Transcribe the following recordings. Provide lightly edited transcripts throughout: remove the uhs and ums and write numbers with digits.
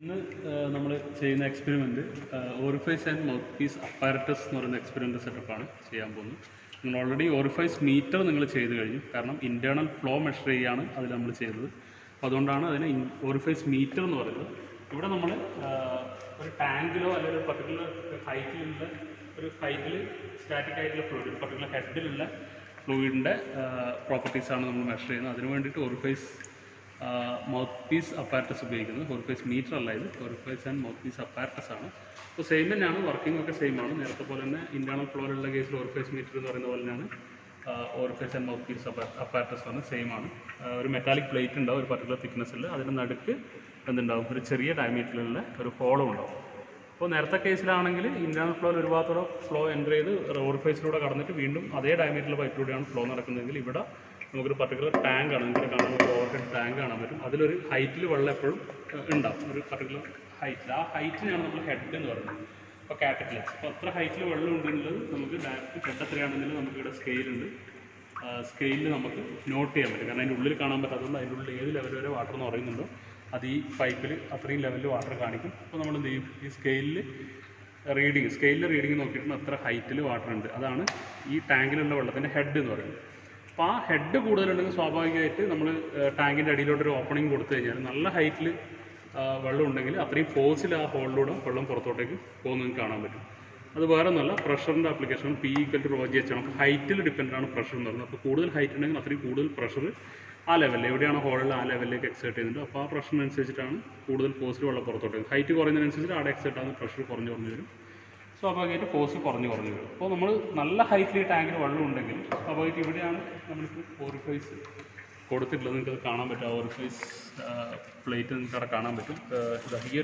ഇന്ന് നമ്മൾ ചെയ്യുന്ന experiment orifice and mouthpiece apparatus എന്ന് പറയുന്ന എക്സ്പെരിമെൻ്റ് സെറ്റപ്പാണ് ചെയ്യാൻ പോകുന്നത്. നിങ്ങൾ ഓൾറെഡി ഓറിഫൈസ് മീറ്റർ നിങ്ങൾ ചെയ്ത് കഴിഞ്ഞു, കാരണം ഇൻറ്റേർണൽ ഫ്ലോ മെഷർ ചെയ്യുകയാണ് അതിൽ നമ്മൾ ചെയ്തത്. അപ്പോൾ അതുകൊണ്ടാണ് അതിന് ഓറിഫൈസ് മീറ്റർ എന്ന് പറയുന്നത്. ഇവിടെ നമ്മൾ ഒരു ടാങ്കിലോ അല്ലെങ്കിൽ ഒരു പർട്ടിക്കുലർ ഹൈറ്റിൽ സ്റ്റാറ്റിക് ആയിട്ടുള്ള ഫ്ലൂയിഡ്, ഒരു പർട്ടിക്കുലർ ഹെഡിലുള്ള ഫ്ലൂയിഡിൻ്റെ പ്രോപ്പർട്ടീസാണ് നമ്മൾ മെഷർ ചെയ്യുന്നത്. അതിന് വേണ്ടിയിട്ട് ഓറിഫൈസ് മൗത്ത് പീസ് അപ്പാരറ്റസ് ഉപയോഗിക്കുന്നത്. ഓറിഫൈസ് മീറ്റർ അല്ല, ഇത് orifice and mouthpiece apparatus ആണ്. അപ്പോൾ സെയിം തന്നെയാണ്, വർക്കിംഗ് ഒക്കെ സെയിം ആണ്. നേരത്തെ പോലെ തന്നെ ഇൻറ്റേർണൽ ഫ്ലോയിലുള്ള കേസിൽ ഓറിഫൈസ് മീറ്റർ എന്ന് പറയുന്ന പോലെ തന്നെയാണ് orifice and mouthpiece apparatus ആണ്, സെയിം ആണ്. ഒരു മെറ്റാലിക് പ്ലേറ്റ് ഉണ്ടാവും, ഒരു പർട്ടിക്കുലർ തിക്നെസ്സിൽ. അതിൻ്റെ നടുക്ക് എന്തുണ്ടാവും, ഒരു ചെറിയ ഡയമീറ്ററിലുള്ള ഒരു ഹോളും ഉണ്ടാവും. അപ്പോൾ നേരത്തെ കേസിലാണെങ്കിൽ ഇൻറ്റേർണൽ ഫ്ലോയിൽ ഒരു ഭാഗത്തോടെ ഫ്ലോ എൻ്റർ ചെയ്ത് ഓറിഫൈസിലൂടെ കടന്നിട്ട് വീണ്ടും അതേ ഡയമീറ്ററിലെ പൈപ്പിലൂടെയാണ് ഫ്ലോ നടക്കുന്നതെങ്കിൽ ഇവിടെ നമുക്കൊരു പർട്ടിക്കുലർ ടാങ്കാണ്, നിങ്ങൾക്ക് കാണാൻ ഒരു ഓവർഹെഡ് ടാങ്ക് കാണാൻ പറ്റും. അതിലൊരു ഹൈറ്റിൽ വെള്ളം എപ്പോഴും ഉണ്ടാവും, ഒരു പർട്ടിക്കുലർ ഹൈറ്റിൽ. ആ ഹൈറ്റിനാണ് നമ്മൾ ഹെഡ് എന്ന് പറയുന്നത്. അപ്പോൾ ക്യാപിറ്റൽ എച്ച്. അപ്പോൾ അത്ര ഹൈറ്റിൽ വെള്ളം ഉണ്ടെന്നുള്ളത് നമുക്ക് ഡയറക്റ്റ് ഹെഡ് എത്രയാണെങ്കിലും നമുക്കിവിടെ സ്കെയിലുണ്ട്. സ്കെയിലിൽ നമുക്ക് നോട്ട് ചെയ്യാൻ പറ്റും, കാരണം അതിൻ്റെ ഉള്ളിൽ കാണാൻ പറ്റാത്തതുകൊണ്ട് അതിൻ്റെ ഉള്ളിൽ ഏത് ലെവൽ വരെ വാട്ടർ എന്ന് പറയുന്നുണ്ടോ അത് ഈ പൈപ്പിൽ അത്രയും ലെവലിൽ വാട്ടർ കാണിക്കും. അപ്പോൾ നമ്മൾ എന്ത് ചെയ്യും, ഈ സ്കെയിലിൽ റീഡിങ് നോക്കിയിട്ട് അത്ര ഹൈറ്റിൽ വാട്ടർ ഉണ്ട്. അതാണ് ഈ ടാങ്കിലുള്ള വെള്ളത്തിൻ്റെ ഹെഡ് എന്ന് പറയുന്നത്. അപ്പോൾ ആ ഹെഡ് കൂടുതലുണ്ടെങ്കിൽ സ്വാഭാവികമായിട്ട് നമ്മൾ ടാങ്കിൻ്റെ അടിയിലോട്ടൊരു ഓപ്പണിംഗ് കൊടുത്തു കഴിഞ്ഞാൽ നല്ല ഹൈറ്റിൽ വെള്ളം ഉണ്ടെങ്കിൽ അത്രയും ഫോഴ്സിൽ ആ ഹോളിലൂടെ വെള്ളം പുറത്തോട്ടേക്ക് പോകുന്നത് കാണാൻ പറ്റും. അത് വേറെ ഒന്നുമല്ല, പ്രഷറിൻ്റെ ആപ്ലിക്കേഷൻ. P = ρgh ആണ്. അപ്പോൾ ഹൈറ്റിൽ ഡിപ്പെൻഡാണ് പ്രഷർ എന്ന് പറയുന്നത്. അപ്പോൾ കൂടുതൽ ഹൈറ്റ് ഉണ്ടെങ്കിൽ അത്രയും കൂടുതൽ പ്രഷർ ആ ലെവലിൽ എവിടെയാണ് ഹോളിൽ ആ ലെവലിലേക്ക് എക്സേർട്ട് ചെയ്യുന്നുണ്ട്. അപ്പോൾ ആ പ്രഷറിനനുസരിച്ചിട്ടാണ് കൂടുതൽ ഫോഴ്സിൽ വെള്ളം പുറത്തോട്ട്. ഹൈറ്റ് കുറയുന്നതിനനുസരിച്ച് അവിടെ എക്സേർട്ട് ആകുന്ന പ്രഷർ കുറഞ്ഞു വരും. സ്വാഭാവികമായിട്ട് ഫോഴ്സ് കുറഞ്ഞു വരും. അപ്പോൾ നമ്മൾ നല്ല ഹൈറ്റിൽ ഈ ടാങ്കിൽ വെള്ളം ഉണ്ടെങ്കിൽ സ്വാഭാവികമായിട്ട് ഇവിടെയാണ് നമ്മൾക്ക് ഓറിഫൈസ് കൊടുത്തിട്ടുള്ളത്. നിങ്ങൾക്കത് കാണാൻ പറ്റും. ഓറിഫൈസ് പ്ലേറ്റ് നിങ്ങൾക്ക് അവിടെ കാണാൻ പറ്റും. ഈ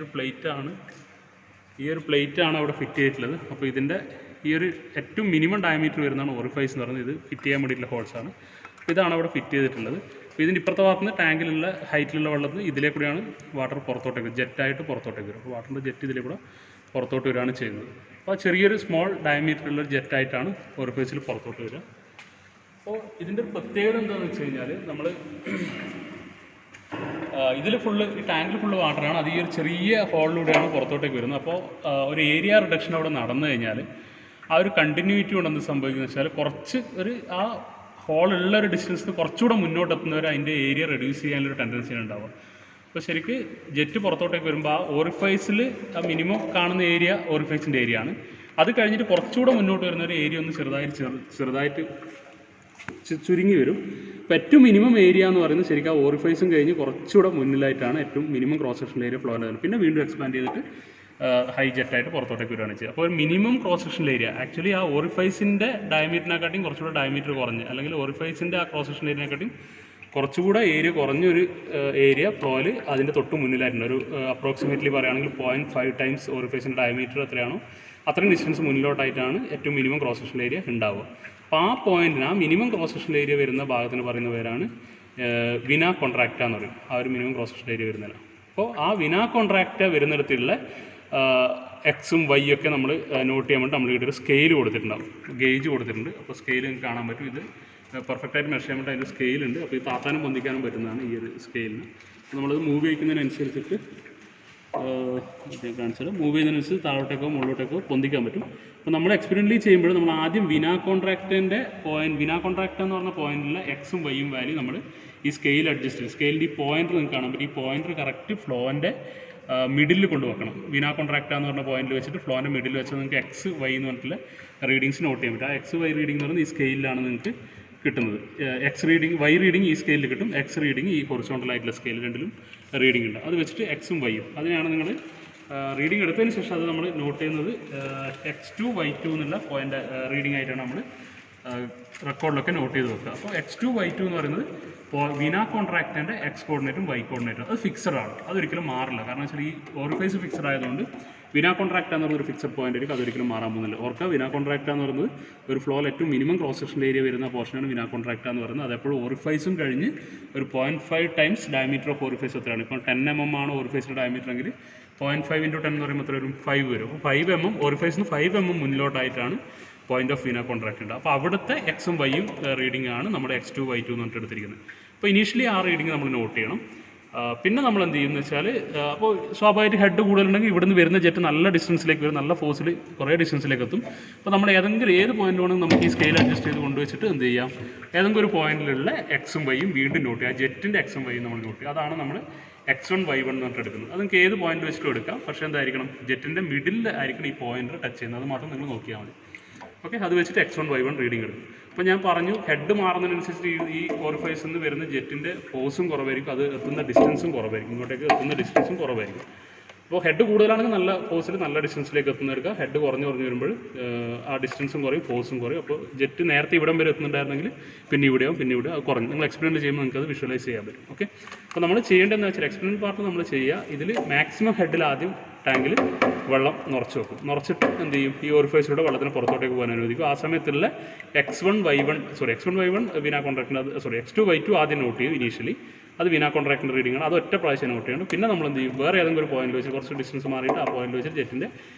ഒരു പ്ലേറ്റാണ് അവിടെ ഫിറ്റ് ചെയ്തിട്ടുള്ളത്. അപ്പോൾ ഇതിൻ്റെ ഈ ഒരു ഏറ്റവും മിനിമം ഡയമീറ്റർ വരുന്നതാണ് ഓറിഫൈസ് എന്ന് പറയുന്നത്. ഇത് ഫിറ്റ് ചെയ്യാൻ വേണ്ടിയിട്ടുള്ള ഹോൾസാണ്. ഇതാണ് അവിടെ ഫിറ്റ് ചെയ്തിട്ടുള്ളത്. അപ്പോൾ ഇതിൻ്റെ ഇപ്പുറത്തെ ഭാഗത്ത് നിന്ന് ടാങ്കിലുള്ള ഹൈറ്റിലുള്ള വെള്ളത്തിൽ ഇതിലേ കൂടെയാണ് വാട്ടർ പുറത്തോട്ടേക്ക് ജെറ്റായിട്ട് പുറത്തോട്ടേക്ക് വരും. അപ്പോൾ വാട്ടറിൻ്റെ ജെറ്റ് ഇതിലേ കൂടെ പുറത്തോട്ട് വരികയാണ് ചെയ്യുന്നത്. അപ്പോൾ ചെറിയൊരു സ്മോൾ ഡയമീറ്ററുള്ള ജെറ്റായിട്ടാണ് ഓറിഫൈസിൽ പുറത്തോട്ട് വരിക. അപ്പോൾ ഇതിൻ്റെ പ്രത്യേകത എന്താണെന്ന് വെച്ച് കഴിഞ്ഞാൽ നമ്മൾ ഇതിൽ ഫുള്ള് ഈ ടാങ്കിൽ ഫുള്ള് വാട്ടറാണ്. അത് ഈ ഒരു ചെറിയ ഹോളിലൂടെയാണ് പുറത്തോട്ടേക്ക് വരുന്നത്. അപ്പോൾ ഒരു ഏരിയ റിഡക്ഷൻ അവിടെ നടന്നു കഴിഞ്ഞാൽ ആ ഒരു കണ്ടിന്യൂറ്റി കൊണ്ട് എന്ത് സംഭവിക്കുന്നത് വെച്ചാൽ കുറച്ച് ആ ഹോളുള്ള ഒരു ഡിസ്റ്റൻസിന് കുറച്ചുകൂടെ മുന്നോട്ടെത്തുന്നവർ അതിൻ്റെ ഏരിയ റെഡ്യൂസ് ചെയ്യാനൊരു ടെൻഡൻസി ഉണ്ടാവുക. അപ്പോൾ ശരിക്ക് ജെറ്റ് പുറത്തോട്ടേക്ക് വരുമ്പോൾ ആ ഓറിഫൈസിൽ ആ മിനിമം കാണുന്ന ഏരിയ ഓറിഫൈസിൻ്റെ ഏരിയ ആണ്. അത് കഴിഞ്ഞിട്ട് കുറച്ചുകൂടെ മുന്നോട്ട് വരുന്ന ഒരു ഏരിയ ഒന്ന് ചെറുതായിട്ട് ചുരുങ്ങി വരും. ഇപ്പോൾ ഏറ്റവും മിനിമം ഏരിയ എന്ന് പറയുന്നത് ശരിക്കും ആ ഓറിഫൈസും കഴിഞ്ഞ് കുറച്ചുകൂടെ മുന്നിലായിട്ടാണ് ഏറ്റവും minimum cross section area flow ആകുന്നത്. പിന്നെ വീണ്ടും എക്സ്പാൻഡ് ചെയ്തിട്ട് ഹൈ ജെറ്റായിട്ട് പുറത്തോട്ടേക്ക് വരികയാണ് ചെയ്യുക. അപ്പോൾ ഒരു minimum cross section area actually ആ ഓറിഫൈസിൻ്റെ ഡയമീറ്ററിനെക്കാട്ടിയും കുറച്ചുകൂടെ ഡയമീറ്റർ കുറഞ്ഞ്, അല്ലെങ്കിൽ ഓറിഫൈസിൻ്റെ ആ ക്രോസ് സെക്ഷൻ ഏരിയനെക്കാട്ടിയും കുറച്ചുകൂടെ ഏരിയ കുറഞ്ഞൊരു ഏരിയ ഫ്ലോയിൽ അതിൻ്റെ തൊട്ട് മുന്നിലായിട്ടുണ്ട്. ഒരു അപ്രോക്സിമേറ്റ്ലി പറയുകയാണെങ്കിൽ 0.5 ടൈംസ് ഓറിഫൈസിൻ്റെ ഡയമീറ്റർ എത്രയാണോ അത്രയും ഡിസ്റ്റൻസ് മുന്നിലോട്ടായിട്ടാണ് ഏറ്റവും മിനിമം ക്രോസ് സെക്ഷൻ ഏരിയ ഉണ്ടാവുക. അപ്പോൾ ആ പോയിന്റിന്, ആ മിനിമം ക്രോസ് സെക്ഷൻ ഏരിയ വരുന്ന ഭാഗത്തിന് പറയുന്ന പേരാണ് വിന കോൺട്രാക്റ്റ എന്ന് പറയും. ആ ഒരു മിനിമം ക്രോസ് സെക്ഷൻ ഏരിയ വരുന്നില്ല. അപ്പോൾ ആ വിന കോൺട്രാക്റ്റ വരുന്നിടത്തുള്ള എക്സും വൈ ഒക്കെ നമ്മൾ നോട്ട് ചെയ്യാൻ വേണ്ടി നമ്മൾ ഇവിടെ ഒരു സ്കെയിൽ കൊടുത്തിട്ടുണ്ടാവും, ഗേജ് കൊടുത്തിട്ടുണ്ട്. അപ്പോൾ സ്കെയിൽ നിങ്ങൾക്ക് കാണാൻ പറ്റും. ഇത് പെർഫെക്റ്റായിട്ട് മെഷർ ചെയ്യാൻ വേണ്ടി അതിൻ്റെ സ്കെയിലുണ്ട്. അപ്പോൾ ഇത് താത്താനും പൊന്തിക്കാനും പറ്റുന്നതാണ് ഈ ഒരു സ്കെയിലിന്. നമ്മളത് മൂവ് ചെയ്യിക്കുന്നതിനനുസരിച്ചിട്ട് മൂവ് ചെയ്യുന്നതിനനുസരിച്ച് താഴോട്ടേക്കോ മുകളിലോട്ടേക്കോ പൊന്തിക്കാൻ പറ്റും. അപ്പോൾ നമ്മൾ എക്സ്പെരിമെൻ്റലി ചെയ്യുമ്പോൾ നമ്മൾ ആദ്യം വിന കോൺട്രാക്റ്റ് എന്ന് പറഞ്ഞ പോയിന്റിലെ എക്സും വൈയും വാല്യൂ നമ്മൾ ഈ സ്കെയിൽ അഡ്ജസ്റ്റ് ചെയ്യും. സ്കെയിലിൻ്റെ ഈ പോയിന്റർ നിങ്ങൾക്ക് കാണാൻ പറ്റും. ഈ പോയിന്റർ കറക്റ്റ് ഫ്ലോൻ്റെ മിഡിൽ കൊണ്ടുവെക്കണം. വിന കോൺട്രാക്റ്റ എന്ന് പറഞ്ഞ പോയിന്റിൽ വെച്ചിട്ട് ഫ്ലോൻ്റെ മിഡിൽ വെച്ചാൽ നിങ്ങൾക്ക് എക്സ് വൈ എന്ന് പറഞ്ഞിട്ടുള്ള റീഡിങ്സ് നോട്ട് ചെയ്യാൻ പറ്റും. ആ എക്സ് വൈ റീഡിംഗ് എന്ന് പറയുന്നത് ഈ സ്കെയിലാണ് നിങ്ങൾക്ക് കിട്ടുന്നത്. വൈ റീഡിങ് ഈ സ്കെയിലിൽ കിട്ടും, എക്സ് റീഡിങ് ഈ ഹൊറിസോണ്ടലായിട്ടുള്ള സ്കെയിൽ, രണ്ടിലും റീഡിംഗ് ഉണ്ട്. അത് വെച്ചിട്ട് എക്സും വൈയും അതിനാണ് നിങ്ങൾ റീഡിംഗ് എടുത്തതിന് ശേഷം അത് നമ്മൾ നോട്ട് ചെയ്യുന്നത് X2 Y2 എന്നുള്ള പോയിൻ്റ് റീഡിംഗ് ആയിട്ടാണ് നമ്മൾ റെക്കോർഡിലൊക്കെ നോട്ട് ചെയ്ത് വെക്കുക. അപ്പോൾ X2 Y2 എന്ന് പറയുന്നത് വിന കോൺട്രാക്റ്റിൻ്റെ എക്സ് കോർഡിനേറ്റും വൈ കോർഡിനേറ്റും അത് ഫിക്സഡ് ആണ്, അതൊരിക്കലും മാറില്ല. കാരണം വെച്ചാൽ ഈ ഓറിഫൈസ് ഫിക്സഡ് ആയതുകൊണ്ട് വിന കോൺട്രാക്റ്റ എന്ന് പറയുന്ന ഒരു ഫിക്സഡ് പോയിന്റ് ആയിരിക്കും, അതൊരിക്കലും മാറാൻ പോകുന്നില്ല. ഓർക്കുക, വിന കോൺട്രാക്റ്റ എന്ന് പറയുന്നത് ഒരു ഫ്ലോയിൽ ഏറ്റവും മിനിമം ക്രോസ് സെക്ഷൻ ഏരിയ വരുന്ന പോർഷനാണ് വിന കോൺട്രാക്റ്റ എന്ന് പറയുന്നത്. അതെപ്പോഴും ഓറിഫൈസും കഴിഞ്ഞ് ഒരു 0.5 ടൈംസ് ഡയമീറ്റർ ഓഫ് ഓറിഫൈസ് എത്രയാണ്. ഇപ്പോൾ 10 mm ആണ് ഓറിഫൈസിൻ്റെ ഡയമീറ്റർ എങ്കിൽ 0.5 × 10 എന്ന് പറയുമ്പോൾ എത്ര വരും, 5 വരും. അപ്പോൾ 5 mm ഓറിഫൈസിന് 5 mm മുന്നിലോട്ടായിട്ടാണ് പോയിന്റ് ഓഫ് വിന കോൺട്രാക്റ്റ് ഉണ്ട്. അപ്പോൾ അവിടുത്തെ എക്സും വൈയും റീഡിംഗ് ആണ് നമ്മുടെ X2 Y2 എന്ന് പറഞ്ഞിട്ട് എടുത്തിരിക്കുന്നത്. അപ്പോൾ ഇനീഷ്യലി ആ റീഡിംഗ് നമ്മൾ നോട്ട് ചെയ്യണം. പിന്നെ നമ്മൾ എന്ത് ചെയ്യുമെന്ന് വെച്ചാൽ അപ്പോൾ സ്വാഭാവികമായിട്ട് ഹെഡ് കൂടുതലുണ്ടെങ്കിൽ ഇവിടുന്ന് വരുന്ന ജെറ്റ് നല്ല ഡിസ്റ്റൻസിലേക്ക് വരും, നല്ല ഫോഴ്സിൽ കുറേ ഡിസ്റ്റൻസിലേക്ക് എത്തും. അപ്പോൾ നമ്മൾ ഏത് പോയിന്റ് വേണമെങ്കിൽ നമുക്ക് ഈ സ്കെയിൽ അഡ്ജസ്റ്റ് ചെയ്ത് കൊണ്ടുവച്ചിട്ട് എന്ത് ചെയ്യാം, ഏതെങ്കിലും ഒരു പോയിന്റിലുള്ള എക്സും വൈയും വീണ്ടും നോട്ട് ചെയ്യുക. ആ ജെറ്റിൻ്റെ എക്സും വൈയും നമ്മൾ നോട്ട് ചെയ്യുക. അതാണ് നമ്മൾ x1 y1 എന്ന് പറഞ്ഞിട്ട് എടുക്കുന്നത്. അത് നിങ്ങൾക്ക് ഏത് പോയിന്റ് വെച്ചിട്ടും എടുക്കാം. പക്ഷേ എന്തായിരിക്കണം, ജെറ്റിൻ്റെ മിഡിൽ ആയിരിക്കണം ഈ പോയിന്റ് ടച്ച് ചെയ്യുന്നത്. അത് മാത്രം നിങ്ങൾ നോക്കിയാൽ മതി. ഓക്കെ, അത് വെച്ചിട്ട് x1 y1 റീഡിങ് എടുക്കും. അപ്പോൾ ഞാൻ പറഞ്ഞു ഹെഡ് മാറുന്നതിനനുസരിച്ച് ഈ ഓറിഫൈസിൽ നിന്ന് വരുന്ന ജെറ്റിൻ്റെ ഫോഴ്സും കുറവായിരിക്കും, അത് എത്തുന്ന ഡിസ്റ്റൻസും കുറവായിരിക്കും, ഇങ്ങോട്ടേക്ക് എത്തുന്ന ഡിസ്റ്റൻസും കുറവായിരിക്കും. അപ്പോൾ ഹെഡ് കൂടുതലാണെങ്കിൽ നല്ല ഫോഴ്സിൽ നല്ല ഡിസ്റ്റൻസിലേക്ക് എത്തുന്നവർക്ക്, ഹെഡ് കുറഞ്ഞ് വരുമ്പോൾ ആ ഡിസ്റ്റൻസും കുറയും, ഫോഴ്സും കുറയും. അപ്പോൾ ജെറ്റ് നേരത്തെ ഇവിടം വരെ എത്തുന്നുണ്ടായിരുന്നെങ്കിൽ പിന്നെ ഇവിടെയാവും, പിന്നെ ഇവിടെ അത് കുറഞ്ഞു. നിങ്ങൾ എക്സ്പെരിമെൻറ്റ് ചെയ്യുമ്പോൾ നിങ്ങൾക്ക് അത് വിഷ്വലൈസ് ചെയ്യാൻ പറ്റും. ഓക്കെ, അപ്പോൾ നമ്മൾ ചെയ്യേണ്ടതെന്ന് വെച്ചാൽ എക്സ്പെരിമെൻറ്റ് പാർട്ട് നമ്മൾ ചെയ്യുക. ഇതിൽ മാക്സിമം ഹെഡിൽ ആദ്യം ടാങ്കിൽ വെള്ളം നിറച്ച് വെക്കും. നിറച്ചിട്ട് എന്ത് ചെയ്യും, ഈ ഓറിഫൈസിലൂടെ വെള്ളത്തിന് പുറത്തോട്ടേക്ക് പോകാൻ അനുവദിക്കും. ആ സമയത്തുള്ള x1 y1 വീനാ കോൺട്രാക്റ്റിൻ്റെ x2 y2 ആദ്യം നോട്ട് ചെയ്യും ഇനീഷ്യലി. അത് വീനാ കോൺട്രാക്റ്റിൻ്റെ റീഡിംഗ് ആണ്. അത് ഒറ്റ പ്രാവശ്യം നോട്ട് ചെയ്യണം. പിന്നെ നമ്മൾ എന്ത് ചെയ്യും, വേറെ ഏതെങ്കിലും ഒരു പോയിന്റ് വെച്ച് കുറച്ച് ഡിസ്റ്റൻസ് മാറിയിട്ട് ആ പോയിന്റ് വെച്ച് ജെറ്റിൻ്റെ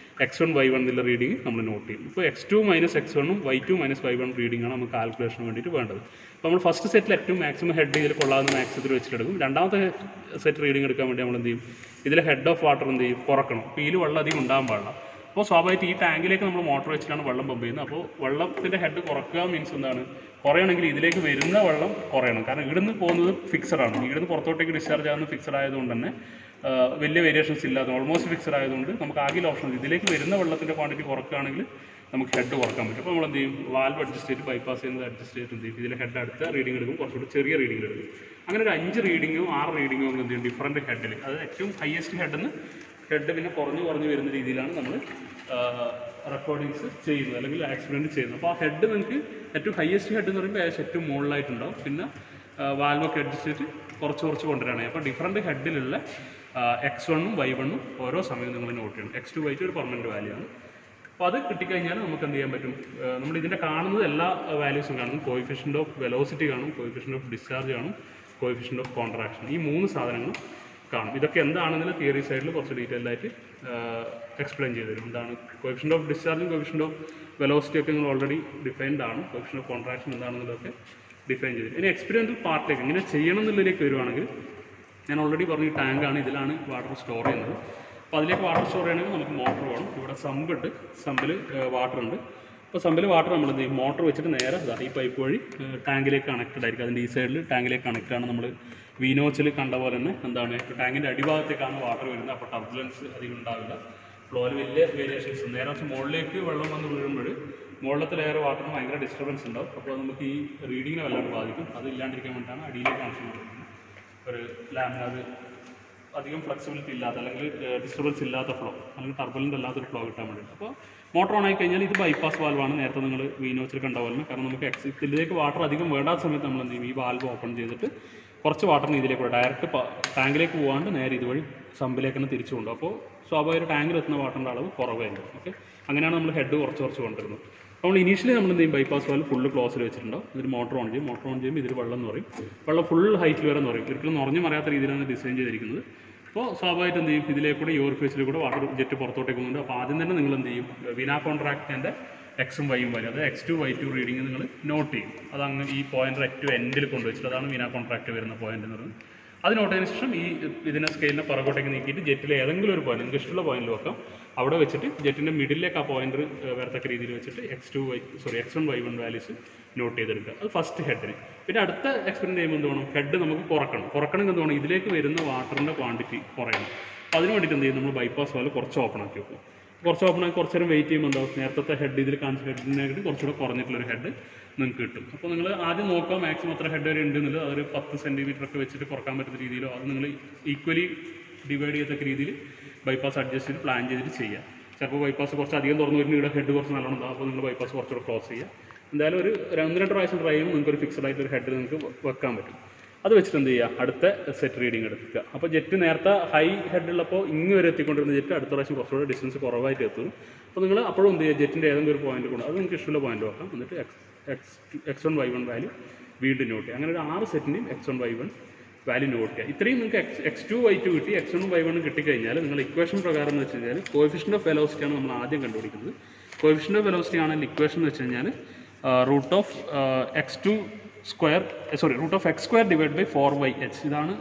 x1 y1 എന്നുള്ള റീഡിംഗ് നമ്മൾ നോട്ട് ചെയ്യും. ഇപ്പോൾ x2 - x1 y2 - y1 reading ആണ് നമുക്ക് കാൽക്കുലേഷന് വേണ്ടിയിട്ട് വേണ്ടത്. അപ്പോൾ നമ്മൾ ഫസ്റ്റ് സെറ്റിൽ ഏറ്റവും മാക്സിമം ഹെഡ് ഇതിൽ കൊള്ളാവുന്ന മാക്സിമത്തിൽ വെച്ചിട്ടെടുക്കും. രണ്ടാമത്തെ സെറ്റ് റീഡിംഗ് എടുക്കാൻ വേണ്ടി നമ്മൾ എന്ത് ചെയ്യും, ഇതിൽ ഹെഡ് ഓഫ് വാട്ടർ എന്ത് ചെയ്യും, കുറക്കണം. അപ്പോൾ ഇതിൽ വെള്ളം അധികം ഉണ്ടാകാൻ പാടില്ല. അപ്പോൾ സ്വാഭാവികമായിട്ട് ഈ ടാങ്കിലേക്ക് നമ്മൾ മോട്ടർ വെച്ചിട്ടാണ് വെള്ളം പമ്പ് ചെയ്യുന്നത്. അപ്പോൾ വെള്ളത്തിൻ്റെ ഹെഡ് കുറക്കുക മീൻസ് എന്താണ്, കുറയണമെങ്കിൽ ഇതിലേക്ക് വരുന്ന വെള്ളം കുറയണം. കാരണം ഇവിടുന്ന് പോകുന്നത് ഫിക്സഡ് ആണ്, ഇവിടുന്ന് പുറത്തോട്ടേക്ക് ഡിസ്ചാർജ് ആകുന്ന ഫിക്സഡ് ആയതുകൊണ്ട് തന്നെ വലിയ വേരിയേഷൻസ് ഇല്ലാതെ ഓൾമോസ്റ്റ് ഫിക്സഡ് ആയതുകൊണ്ട് നമുക്ക് ആകെ ഓപ്ഷൻ ഇതിലേക്ക് വരുന്ന വെള്ളത്തിൻ്റെ ക്വാണ്ടിറ്റി കുറക്കുകയാണെങ്കിൽ നമുക്ക് ഹെഡ് കുറക്കാൻ പറ്റും. അപ്പോൾ നമ്മൾ എന്ത് ചെയ്യും, വാൽവ് അഡ്ജസ്റ്റ് ചെയ്ത് ബൈപ്പാസ് ചെയ്യുന്നത് അഡ്ജസ്റ്റ് ചെയ്തിട്ട് എന്ത് ചെയ്യും, ഇതിലെ ഹെഡ് അടുത്ത റീഡിംഗ് എടുക്കും, കുറച്ചുകൂടി ചെറിയ റീഡിംഗ് എടുക്കും. അങ്ങനെ ഒരു 5 റീഡിങ്ങോ 6 റീഡിങ്ങോ എന്ത് ചെയ്യും, ഡിഫറൻറ്റ് ഹെഡിൽ, അത് ഏറ്റവും ഹയസ്റ്റ് ഹെഡിൽ ഹെഡ് പിന്നെ കുറഞ്ഞു വരുന്ന രീതിയിലാണ് നമ്മൾ റെക്കോർഡിങ്സ് ചെയ്യുന്നത് അല്ലെങ്കിൽ എക്സ്പെരിമെൻറ്റ് ചെയ്യുന്നത്. അപ്പോൾ ആ ഹെഡ് നിങ്ങൾക്ക് ഏറ്റവും ഹയസ്റ്റ് ഹെഡ് എന്ന് പറയുമ്പോൾ ഏകദേശം ഏറ്റവും മുകളിലായിട്ടുണ്ടാവും. പിന്നെ വാൽവൊക്കെ അഡ്ജസ്റ്റ് ചെയ്തിട്ട് കുറച്ച് കൊണ്ടുവരാണ്. അപ്പോൾ ഡിഫറൻറ്റ് ഹെഡിലുള്ള x1 y1 ഓരോ സമയവും നിങ്ങൾ നോട്ട് ചെയ്യണം. x2 y2 ഒരു പെർമനൻറ്റ് വാല്യൂ ആണ്. അപ്പോൾ അത് കിട്ടിക്കഴിഞ്ഞാൽ നമുക്ക് എന്ത് ചെയ്യാൻ പറ്റും, നമ്മൾ ഇതിൻ്റെ കാണുന്നത് എല്ലാ വാല്യൂസും കാണും. കോയിഫിഷ്യൻ്റ് ഓഫ് വെലോസിറ്റി കാണും, കോയിഫിഷ്യൻ്റ് ഓഫ് ഡിസ്ചാർജ് കാണും, കോയിഫിഷ്യൻ്റ് ഓഫ് കോൺട്രാക്ഷൻ, ഈ 3 സാധനങ്ങളും കാണും. ഇതൊക്കെ എന്താണെന്നുള്ള തിയറി സൈഡിൽ കുറച്ച് ഡീറ്റെയിൽഡ് ആയിട്ട് എക്സ്പ്ലെയിൻ ചെയ്ത് തരും. എന്താണ് കോയിഫിഷ്യൻ്റ് ഓഫ് ഡിസ്ചാർജും കോയിഫിഷ്യൻ്റ് ഓഫ് വെലോസിറ്റി ഒക്കെ നിങ്ങൾ ഓൾറെഡി ഡിഫൈൻഡ് ആണ്. കോയിഫിഷ്യൻ്റ് ഓഫ് കോൺട്രാക്ഷൻ എന്താണെന്നുള്ളതൊക്കെ ഡിഫൈൻ ചെയ്ത് തരും. ഇനി എക്സ്പെരിമെൻ്റൽ പാർട്ടിലേക്ക് ഇങ്ങനെ ചെയ്യണം എന്നുള്ളതിലേക്ക് വരുവാണെങ്കിൽ ഞാൻ ഓൾറെഡി പറഞ്ഞു ടാങ്കാണ്, ഇതിലാണ് വാട്ടർ സ്റ്റോർ ചെയ്യുന്നത്. അപ്പോൾ അതിലേക്ക് വാട്ടർ സ്റ്റോർ ചെയ്യണമെങ്കിൽ നമുക്ക് മോട്ടർ വേണം. ഇവിടെ സമ്പുണ്ട്, സമ്പിൽ വാട്ടർ ഉണ്ട്. അപ്പോൾ സമ്പിൽ വാട്ടർ നമ്മൾ എന്ത് ചെയ്യും, മോട്ടർ വെച്ചിട്ട് നേരെ ഈ പൈപ്പ് വഴി ടാങ്കിലേക്ക് കണക്റ്റഡ് ആയിരിക്കും. അതിൻ്റെ ഈ സൈഡിൽ ടാങ്കിലേക്ക് കണക്റ്റാണ്. നമ്മൾ വീനോച്ചിൽ കണ്ട പോലെ തന്നെ എന്താണ്, ടാങ്കിൻ്റെ അടിഭാഗത്തേക്കാണ് വാട്ടർ വരുന്നത്. അപ്പോൾ ടർബുലൻസ് അധികം ഉണ്ടാവില്ല, ഫ്ലോയിൽ വലിയ വേരിയേഷൻസ്. നേരെ വെച്ച് മുകളിലേക്ക് വെള്ളം വന്ന് വീഴുമ്പോൾ മുകളിലത്തിലേറെ വാട്ടറിന് ഭയങ്കര ഡിസ്റ്റർബൻസ് ഉണ്ടാവും. അപ്പോൾ നമുക്ക് ഈ റീഡിങ്ങിനെ വല്ലാണ്ട് ബാധിക്കും. അത് ഇല്ലാണ്ടിരിക്കാൻ വേണ്ടിയിട്ടാണ് അടിയിലേക്ക് കണക്ഷൻ കൊടുക്കുന്നത്. ഒരു ലാമിന് അത് അധികം ഫ്ലെക്സിബിലിറ്റി ഇല്ലാത്ത അല്ലെങ്കിൽ ഡിസ്റ്റർബൻസ് ഇല്ലാത്ത ഫ്ലോ അല്ലെങ്കിൽ ടർബുലൻ്റ് അല്ലാത്തൊരു ഫ്ലോ കിട്ടാൻ വേണ്ടിയിട്ട്. അപ്പോൾ മോട്ടർ ഓൺ ആയി കഴിഞ്ഞാൽ ഇത് ബൈപ്പാസ് വാൽവാണ്. നേരത്തെ നിങ്ങൾ വീനോച്ചിൽ കണ്ട പോലെ. കാരണം നമുക്ക് ഇതിലേക്ക് വാട്ടർ അധികം വേണ്ടാത്ത സമയത്ത് നമ്മൾ എന്ത് ചെയ്യും, ഈ വാൽവ് ഓപ്പൺ ചെയ്തിട്ട് കുറച്ച് വാട്ടറിന് ഇതിലേക്ക് ഡയറക്റ്റ് ടാങ്കിലേക്ക് പോകാണ്ട് നേരെ ഇതുവഴി സമ്പിലേക്ക് തന്നെ തിരിച്ചു കൊണ്ടുപോകും. അപ്പോൾ സ്വാഭാവിക ടാങ്കിൽ എത്തുന്ന വാട്ടറിൻ്റെ അളവ് കുറവായിരിക്കും. ഓക്കെ, അങ്ങനെയാണ് നമ്മൾ ഹെഡ് കുറച്ച് കൊണ്ടുവരുന്നത്. നമ്മൾ ഇനീഷ്യലി നമ്മൾ എന്ത് ചെയ്യും, ബൈപ്പാസ് വാൽവ് ഫുള്ള് ക്ലോസിൽ വെച്ചിട്ടുണ്ടാവും. ഇതിൽ മോട്ടർ ഓൺ ചെയ്യുമ്പോൾ ഇതിൽ വെള്ളം എന്ന് പറയും, വെള്ളം ഫുൾ ഹൈറ്റിൽ വരെ എന്ന് പറയും. ഒരിക്കലും നിറഞ്ഞു മറിയാത്ത രീതിയിലാണ് ഡിസൈൻ ചെയ്തിരിക്കുന്നത്. അപ്പോൾ സ്വാഭാവികമായിട്ട് എന്ത് ചെയ്യും, ഇതിലേക്കൂടെ ഈ ഓറിഫൈസിലേക്കൂടെ വാട്ടർ ജെറ്റ് പുറത്തോട്ടേക്ക് പോകുന്നുണ്ട്. അപ്പോൾ ആദ്യം തന്നെ നിങ്ങൾ എന്ത് ചെയ്യും, വീനാ കോൺട്രാക്റ്റിൻ്റെ എക്സും വൈയും വരും. അത് x2 y2 റീഡിങ് നിങ്ങൾ നോട്ട് ചെയ്യും. അതങ്ങ് ഈ പോയിൻ്റ് ഏറ്റവും എൻഡിൽ കൊണ്ടുവച്ചിട്ട് അതാണ് വീനാ കോൺട്രാക്റ്റ് വരുന്ന പോയിന്റ് എന്ന് പറയുന്നത്. അത് നോട്ട് ചെയ്തതിന് ശേഷം ഈ ഇതിനെ സ്കെയിലിനെ പുറകോട്ടേക്ക് നീക്കിയിട്ട് ജെറ്റിൽ ഏതെങ്കിലും ഒരു പോയിന്റ് നിങ്ങൾക്ക് ഇഷ്ടമുള്ള പോയിന്റിൽ വെക്കാം. അവിടെ വെച്ചിട്ട് ജെറ്റിൻ്റെ മിഡിലേക്ക് ആ പോയിന്റ് വരത്തക്ക രീതിയിൽ വെച്ചിട്ട് x1 y1 വാല്യൂസ് നോട്ട് ചെയ്തെടുക്കുക. അത് ഫസ്റ്റ് ഹെഡിന്. പിന്നെ അടുത്ത എക്സ്പെരിമെൻറ്റ് ചെയ്യുമ്പോൾ എന്ത് വേണം, ഹെഡ് നമുക്ക് കുറക്കണമെങ്കിൽ എന്ത് വേണം, ഇതിലേക്ക് വരുന്ന വാട്ടറിൻ്റെ ക്വാണ്ടിറ്റി കുറയണം. അപ്പോൾ അതിന് വേണ്ടിയിട്ട് എന്ത് ചെയ്യും, നമ്മൾ ബൈപ്പാസ് വാൽവ് കുറച്ച് ഓപ്പൺ ആക്കി വെക്കും. കുറച്ച് കുറച്ച് നേരം വെയിറ്റ് ചെയ്യുമ്പോൾ എന്താവും, നേരത്തെ ഹെഡ് ഇതിൽ കാണിച്ച ഹെഡിനായിട്ട് കുറച്ചുകൂടെ കുറഞ്ഞിട്ടുള്ളൊരു ഹെഡ് നിങ്ങൾക്ക് കിട്ടും. അപ്പോൾ നിങ്ങൾ ആദ്യം നോക്കുക മാക്സിമം എത്ര ഹെഡ് വരെ ഉണ്ടെന്നുള്ളത്. അതൊരു 10 സെൻറ്റിമീറ്റർ ഒക്കെ വെച്ചിട്ട് കുറക്കാൻ പറ്റുന്ന രീതിയിലോ അത് നിങ്ങൾ ഈക്വലി ഡിവൈഡ് ചെയ്യത്തക്ക രീതിയിൽ ബൈപ്പാസ് അഡ്ജസ്റ്റ് ചെയ്ത് പ്ലാൻ ചെയ്തിട്ട് ചെയ്യുക. ചിലപ്പോൾ ബൈപ്പാസ് കുറച്ച് അധികം തുറന്നു വരുന്ന ഇവിടെ ഹെഡ് കുറച്ച് നല്ലോണം ഉണ്ടാകും. അപ്പോൾ നിങ്ങൾ ബൈപ്പാസ് കുറച്ചുകൂടെ ക്ലോസ് ചെയ്യുക. എന്തായാലും ഒരു 1-2 പ്രാവശ്യം ട്രൈ ചെയ്യുമ്പോൾ നിങ്ങൾക്ക് ഒരു ഫിക്സഡ് ആയിട്ടൊരു ഹെഡ് നിങ്ങൾക്ക് വെക്കാൻ പറ്റും. അത് വെച്ചിട്ട് എന്ത് ചെയ്യുക, അടുത്ത സെറ്റ് റീഡിങ് എടുക്കുക. അപ്പോൾ ജെറ്റ് നേരത്തെ ഹൈ ഹെഡുള്ളപ്പോൾ ഇങ്ങ് വരെ എത്തിക്കൊണ്ടിരുന്ന ജെറ്റ് അടുത്ത പ്രാവശ്യം കുറച്ചുകൂടെ ഡിസ്റ്റൻസ് കുറവായിട്ട് എത്തും. അപ്പോൾ നിങ്ങൾ അപ്പോഴും എന്ത് ചെയ്യുക, ജെറ്റിൻ്റെ ഏതെങ്കിലും ഒരു പോയിന്റ് കൊണ്ട് അത് നിങ്ങൾക്ക് ഇഷ്ടമുള്ള പോയിന്റ് വെക്കാം. എന്നിട്ട് x1 y1 വാല്യൂ വീണ്ടും നോട്ട് ചെയ്യുക. അങ്ങനെ ഒരു 6 സെറ്റിൻ്റെയും x1 y1 വാല്യൂ നോട്ട് ചെയ്യുക. ഇത്രയും നിങ്ങൾക്ക് x2 y2 കിട്ടി, x1 y1 കിട്ടിക്കഴിഞ്ഞാൽ നിങ്ങൾ ഇക്വേഷൻ പ്രകാരം എന്ന് വെച്ച് കഴിഞ്ഞാൽ കോഎഫിഷ്യൻ്റ് ഓഫ് വെലോസിറ്റിയാണ് നമ്മൾ ആദ്യം കണ്ടുപിടിക്കുന്നത്. കോഎഫിഷ്യൻ്റ് ഓഫ് വെലോസിറ്റി ആണെങ്കിൽ ഇക്വേഷൻ എന്ന് വെച്ച് കഴിഞ്ഞാൽ root of x2 square root of x² divide by 4/h. ഇതാണ്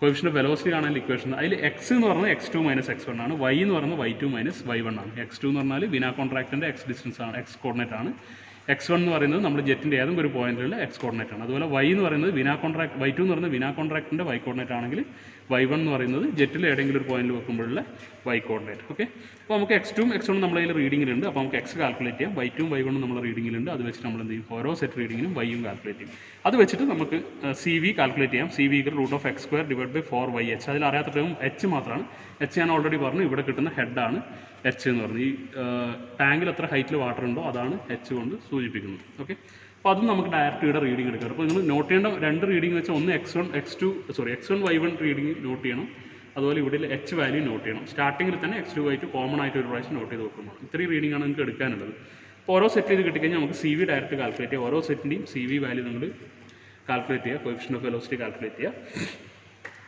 കോഫിഷ്യൻ്റ് ഓഫ് വെലോസിറ്റി കാണാൻ ഇക്വേഷൻ അതിൽ എക്സ് എന്ന് പറഞ്ഞാൽ x2 മൈനസ് x1 ആണ്, y എന്ന് പറയുന്നത് y2 മൈനസ് y1 ആണ്. x2 എന്ന് പറഞ്ഞാൽ വിനാ കോൺട്രാക്റ്റിൻ്റെ എക്സ് ഡിസ്റ്റൻസ് ആണ്, എക്സ് കോർഡിനേറ്റ് ആണ്. x1 എന്ന് പറയുന്നത് നമ്മൾ ജെറ്റിൻ്റെ ഏതെങ്കിലും ഒരു പോയിന്റിലുള്ള എക്സ് കോർഡിനേറ്റ് ആണ്. അതുപോലെ y എന്ന് പറയുന്നത് വിനാ കോൺട്രാക്ട്, y2 എന്ന് പറയുന്നത് വിനാ കോൺട്രാക്റ്റിൻ്റെ y കോർഡിനേറ്റ് ആണെങ്കിൽ y1 എന്ന് പറയുന്നത് ജെറ്റിൽ ഏതെങ്കിലും ഒരു പോയിന്റിൽ വെക്കുമ്പോഴുള്ള y കോർഡിനേറ്റ്. ഓക്കെ, അപ്പോൾ നമുക്ക് x2 x1 നമ്മളെ കയ്യിൽ റീഡിങ്ങിലുണ്ട്. അപ്പോൾ നമുക്ക് എക്സ് കാൽക്കുലേറ്റ് ചെയ്യാം. y2 y1 നമ്മൾ റീഡിങ്ങിലുണ്ട്. അത് വെച്ചിട്ട് നമ്മൾ എന്ത് ചെയ്യും, ഓരോ സെറ്റ് റീഡിങ്ങിനും y-യും കാൽക്കുലേറ്റ് ചെയ്യും. അത് വെച്ചിട്ട് നമുക്ക് CV കാൽക്കുലേറ്റ് ചെയ്യാം. CV √(x²) / 4yh. അതിൽ അറിയാത്ത h മാത്രമാണ്. h ഞാൻ ഓൾറെഡി പറഞ്ഞു, ഇവിടെ കിട്ടുന്ന ഹെഡാണ് h എന്ന് പറഞ്ഞത്. ഈ ടാങ്കിൽ എത്ര ഹൈറ്റിൽ വാട്ടർ ഉണ്ടോ അതാണ് h കൊണ്ട് സൂചിപ്പിക്കുന്നത്. ഓക്കെ, അപ്പോൾ അതും നമുക്ക് ഡയറക്റ്റ് ഇവിടെ റീഡിംഗ് എടുക്കാം. അപ്പോൾ നിങ്ങൾ നോട്ട് ചെയ്യേണ്ട രണ്ട് റീഡിംഗ് വെച്ചാൽ ഒന്ന് x1 y1 റീഡിംഗ് നോട്ട് ചെയ്യണം. അതുപോലെ ഇവിടെ h വാല്യൂ നോട്ട് ചെയ്യണം. സ്റ്റാർട്ടിങ്ങിൽ തന്നെ x2 y2 കോമൺ ആയിട്ട് ഒരു പ്രാവശ്യം നോട്ട് ചെയ്ത് വെക്കണം. ഇത്രയും റീഡിംഗ് ആണ് നിങ്ങൾക്ക് എടുക്കാനുള്ളത്. അപ്പോൾ ഓരോ സെറ്റ് ചെയ്ത് കിട്ടിക്കഴിഞ്ഞാൽ നമുക്ക് CV ഡയറക്റ്റ് കാൽക്കുലേറ്റ് ചെയ്യാം. ഓരോ സെറ്റിൻ്റെയും CV വാല്യൂ നിങ്ങൾ കാൽക്കുലേറ്റ് ചെയ്യുക, കോഎഫിഷ്യൻ്റ് ഓഫ് വെലോസിറ്റി കാൽക്കുലേറ്റ് ചെയ്യുക.